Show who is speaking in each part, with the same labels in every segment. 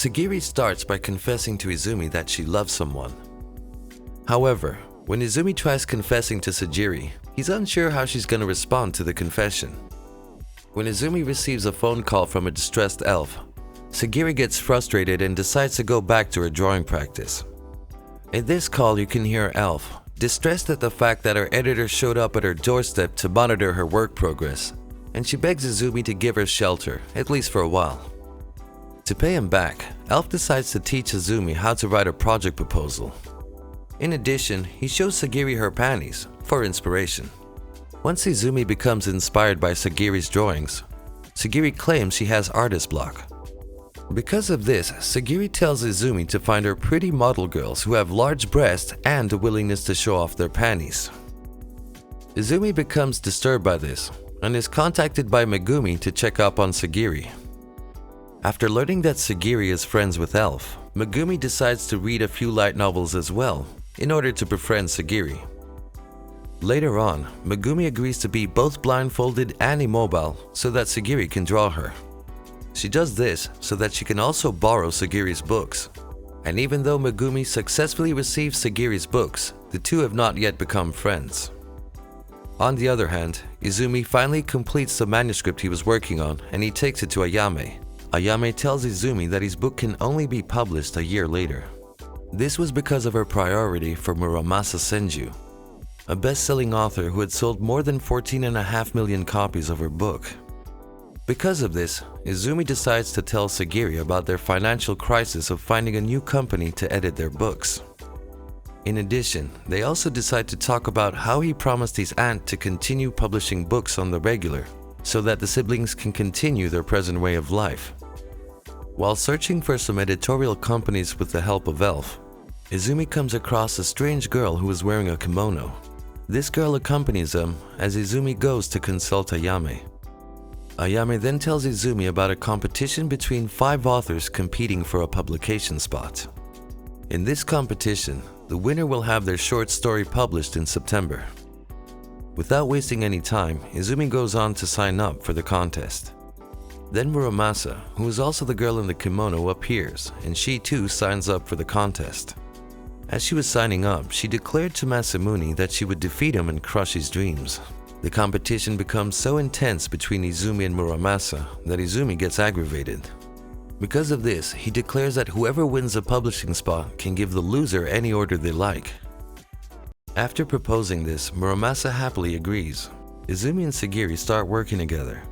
Speaker 1: Sagiri starts by confessing to Izumi that she loves someone. However, when Izumi tries confessing to Sagiri, he's unsure how she's going to respond to the confession. When Izumi receives a phone call from a distressed elf, Sagiri gets frustrated and decides to go back to her drawing practice. In this call, you can hear Elf, distressed at the fact that her editor showed up at her doorstep to monitor her work progress, and she begs Izumi to give her shelter, at least for a while. To pay him back, Elf decides to teach Izumi how to write a project proposal. In addition, he shows Sagiri her panties, for inspiration. Once Izumi becomes inspired by Sagiri's drawings, Sagiri claims she has artist block. Because of this, Sagiri tells Izumi to find her pretty model girls who have large breasts and a willingness to show off their panties. Izumi becomes disturbed by this and is contacted by Megumi to check up on Sagiri. After learning that Sagiri is friends with Elf, Megumi decides to read a few light novels as well in order to befriend Sagiri. Later on, Megumi agrees to be both blindfolded and immobile so that Sagiri can draw her. She does this so that she can also borrow Sagiri's books. And even though Megumi successfully receives Sagiri's books, the two have not yet become friends. On the other hand, Izumi finally completes the manuscript he was working on and he takes it to Ayame. Ayame tells Izumi that his book can only be published a year later. This was because of her priority for Eromanga Sensei, a best-selling author who had sold more than 14.5 million copies of her book. Because of this, Izumi decides to tell Sagiri about their financial crisis of finding a new company to edit their books. In addition, they also decide to talk about how he promised his aunt to continue publishing books on the regular, so that the siblings can continue their present way of life. While searching for some editorial companies with the help of Elf, Izumi comes across a strange girl who is wearing a kimono. This girl accompanies them as Izumi goes to consult Ayame. Ayame then tells Izumi about a competition between 5 authors competing for a publication spot. In this competition, the winner will have their short story published in September. Without wasting any time, Izumi goes on to sign up for the contest. Then Eromanga, who is also the girl in the kimono, appears, and she too signs up for the contest. As she was signing up, she declared to Masamune that she would defeat him and crush his dreams. The competition becomes so intense between Izumi and Eromanga that Izumi gets aggravated. Because of this, he declares that whoever wins the publishing spot can give the loser any order they like. After proposing this, Eromanga happily agrees. Izumi and Sagiri start working together.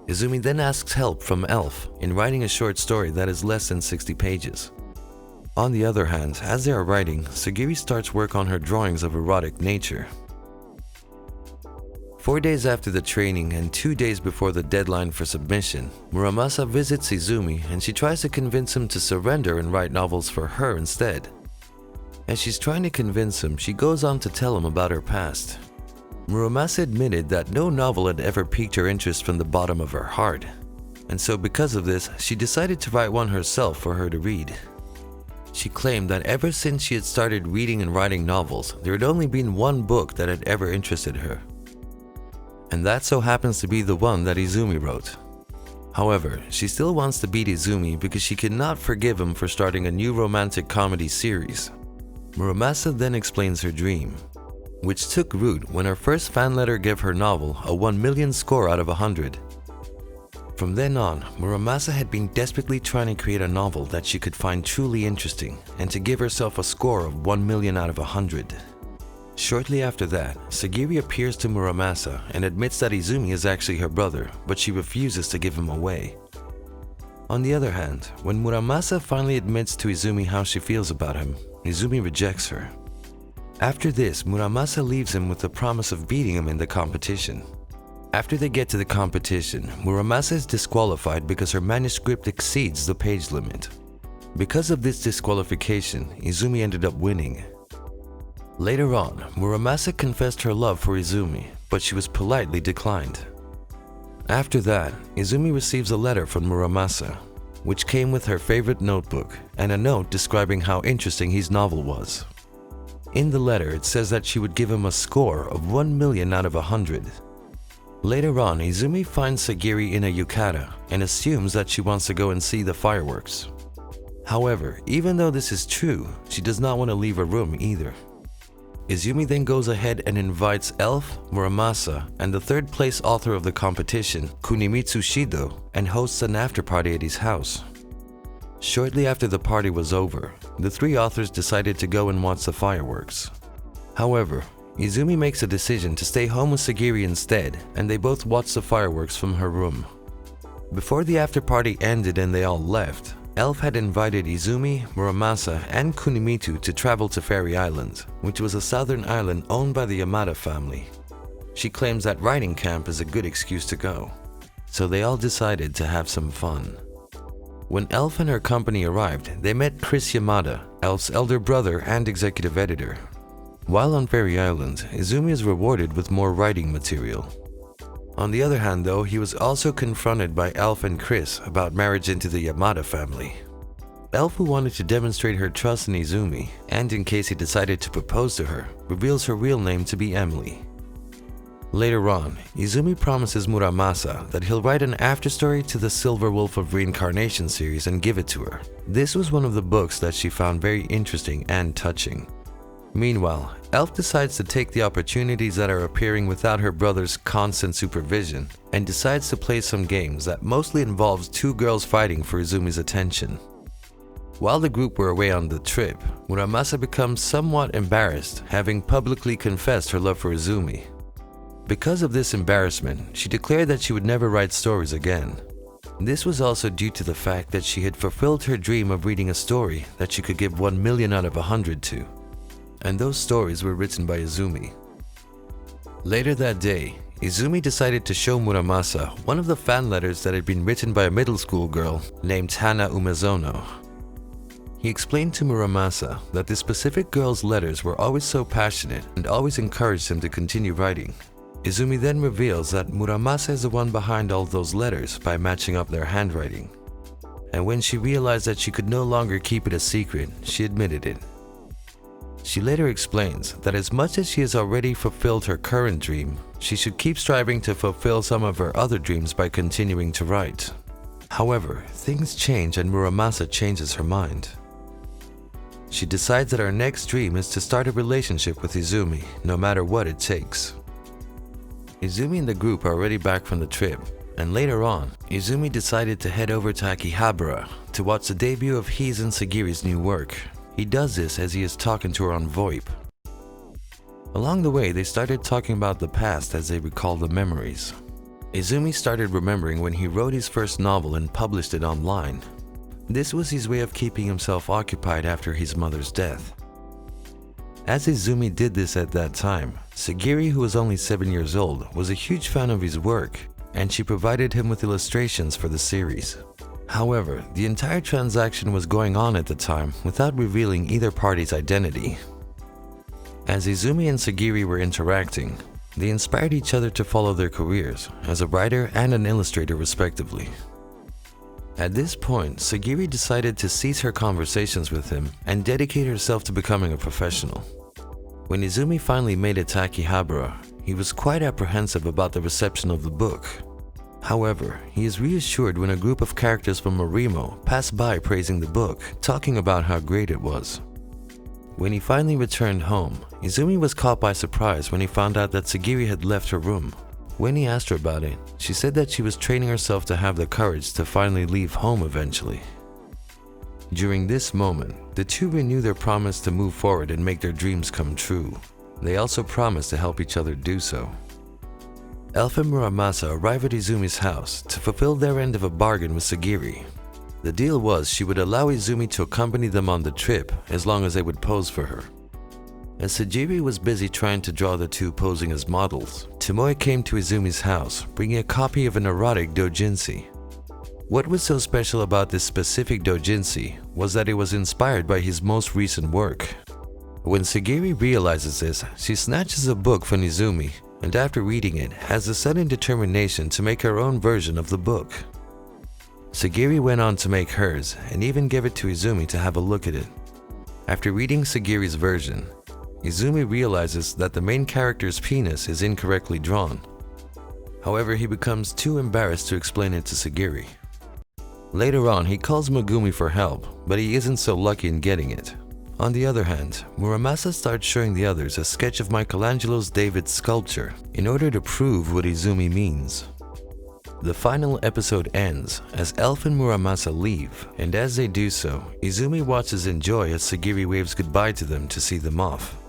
Speaker 1: Izumi then asks help from Elf in writing a short story that is less than 60 pages. On the other hand, as they are writing, Sagiri starts work on her drawings of erotic nature. 4 days after the training and 2 days before the deadline for submission, Eromanga visits Izumi and she tries to convince him to surrender and write novels for her instead. As she's trying to convince him, she goes on to tell him about her past. Eromanga admitted that no novel had ever piqued her interest from the bottom of her heart, and so because of this, she decided to write one herself for her to read. She claimed that ever since she had started reading and writing novels, there had only been one book that had ever interested her. And that so happens to be the one that Izumi wrote. However, she still wants to beat Izumi because she cannot forgive him for starting a new romantic comedy series. Eromanga then explains her dream, which took root when her first fan letter gave her novel a 1 million score out of 100. From then on, Eromanga had been desperately trying to create a novel that she could find truly interesting and to give herself a score of 1 million out of 100. Shortly after that, Sagiri appears to Eromanga and admits that Izumi is actually her brother, but she refuses to give him away. On the other hand, when Eromanga finally admits to Izumi how she feels about him, Izumi rejects her. After this, Eromanga leaves him with the promise of beating him in the competition. After they get to the competition, Eromanga is disqualified because her manuscript exceeds the page limit. Because of this disqualification, Izumi ended up winning. Later on, Eromanga confessed her love for Izumi, but she was politely declined. After that, Izumi receives a letter from Eromanga, which came with her favorite notebook and a note describing how interesting his novel was. In the letter, it says that she would give him a score of 1 million out of 100. Later on, Izumi finds Sagiri in a yukata and assumes that she wants to go and see the fireworks. However, even though this is true, she does not want to leave her room either. Izumi then goes ahead and invites Elf, Muramasa, and the third place author of the competition, Kunimitsu Shido, and hosts an after party at his house. Shortly after the party was over, the three authors decided to go and watch the fireworks. However, Izumi makes a decision to stay home with Sagiri instead, and they both watch the fireworks from her room. Before the after party ended and they all left, Elf had invited Izumi, Muramasa, and Kunimitsu to travel to Fairy Island, which was a southern island owned by the Yamada family. She claims that writing camp is a good excuse to go, so they all decided to have some fun. When Elf and her company arrived, they met Chris Yamada, Elf's elder brother and executive editor. While on Fairy Island, Izumi is rewarded with more writing material. On the other hand though, he was also confronted by Elf and Chris about marriage into the Yamada family. Elf, who wanted to demonstrate her trust in Izumi, and in case he decided to propose to her, reveals her real name to be Emily. Later on, Izumi promises Muramasa that he'll write an afterstory to the Silver Wolf of Reincarnation series and give it to her. This was one of the books that she found very interesting and touching. Meanwhile, Elf decides to take the opportunities that are appearing without her brother's constant supervision and decides to play some games that mostly involves two girls fighting for Izumi's attention. While the group were away on the trip, Muramasa becomes somewhat embarrassed, having publicly confessed her love for Izumi. Because of this embarrassment, she declared that she would never write stories again. This was also due to the fact that she had fulfilled her dream of reading a story that she could give 1 million out of 100 to. And those stories were written by Izumi. Later that day, Izumi decided to show Muramasa one of the fan letters that had been written by a middle school girl named Hana Umezono. He explained to Muramasa that this specific girl's letters were always so passionate and always encouraged him to continue writing. Izumi then reveals that Muramasa is the one behind all those letters by matching up their handwriting. And when she realized that she could no longer keep it a secret, she admitted it. She later explains that as much as she has already fulfilled her current dream, she should keep striving to fulfill some of her other dreams by continuing to write. However, things change and Muramasa changes her mind. She decides that her next dream is to start a relationship with Izumi, no matter what it takes. Izumi and the group are already back from the trip, and later on, Izumi decided to head over to Akihabara to watch the debut of his and Sagiri's new work. He does this as he is talking to her on VoIP. Along the way, they started talking about the past as they recalled the memories. Izumi started remembering when he wrote his first novel and published it online. This was his way of keeping himself occupied after his mother's death. As Izumi did this at that time, Sagiri, who was only 7 years old, was a huge fan of his work, and she provided him with illustrations for the series. However, the entire transaction was going on at the time without revealing either party's identity. As Izumi and Sagiri were interacting, they inspired each other to follow their careers as a writer and an illustrator respectively. At this point, Sagiri decided to cease her conversations with him and dedicate herself to becoming a professional. When Izumi finally made it to Akihabara, he was quite apprehensive about the reception of the book. However, he is reassured when a group of characters from Morimo pass by praising the book, talking about how great it was. When he finally returned home, Izumi was caught by surprise when he found out that Sagiri had left her room. When he asked her about it, she said that she was training herself to have the courage to finally leave home eventually. During this moment, the two renew their promise to move forward and make their dreams come true. They also promise to help each other do so. Elf and Muramasa arrive at Izumi's house to fulfill their end of a bargain with Sagiri. The deal was she would allow Izumi to accompany them on the trip as long as they would pose for her. As Sagiri was busy trying to draw the two posing as models, Tomoe came to Izumi's house bringing a copy of an erotic doujinshi. What was so special about this specific doujinshi was that it was inspired by his most recent work. When Sagiri realizes this, she snatches a book from Izumi and after reading it, has a sudden determination to make her own version of the book. Sagiri went on to make hers and even gave it to Izumi to have a look at it. After reading Sagiri's version, Izumi realizes that the main character's penis is incorrectly drawn. However, he becomes too embarrassed to explain it to Sagiri. Later on, he calls Megumi for help, but he isn't so lucky in getting it. On the other hand, Muramasa starts showing the others a sketch of Michelangelo's David sculpture in order to prove what Izumi means. The final episode ends as Elf and Muramasa leave, and as they do so, Izumi watches in joy as Sagiri waves goodbye to them to see them off.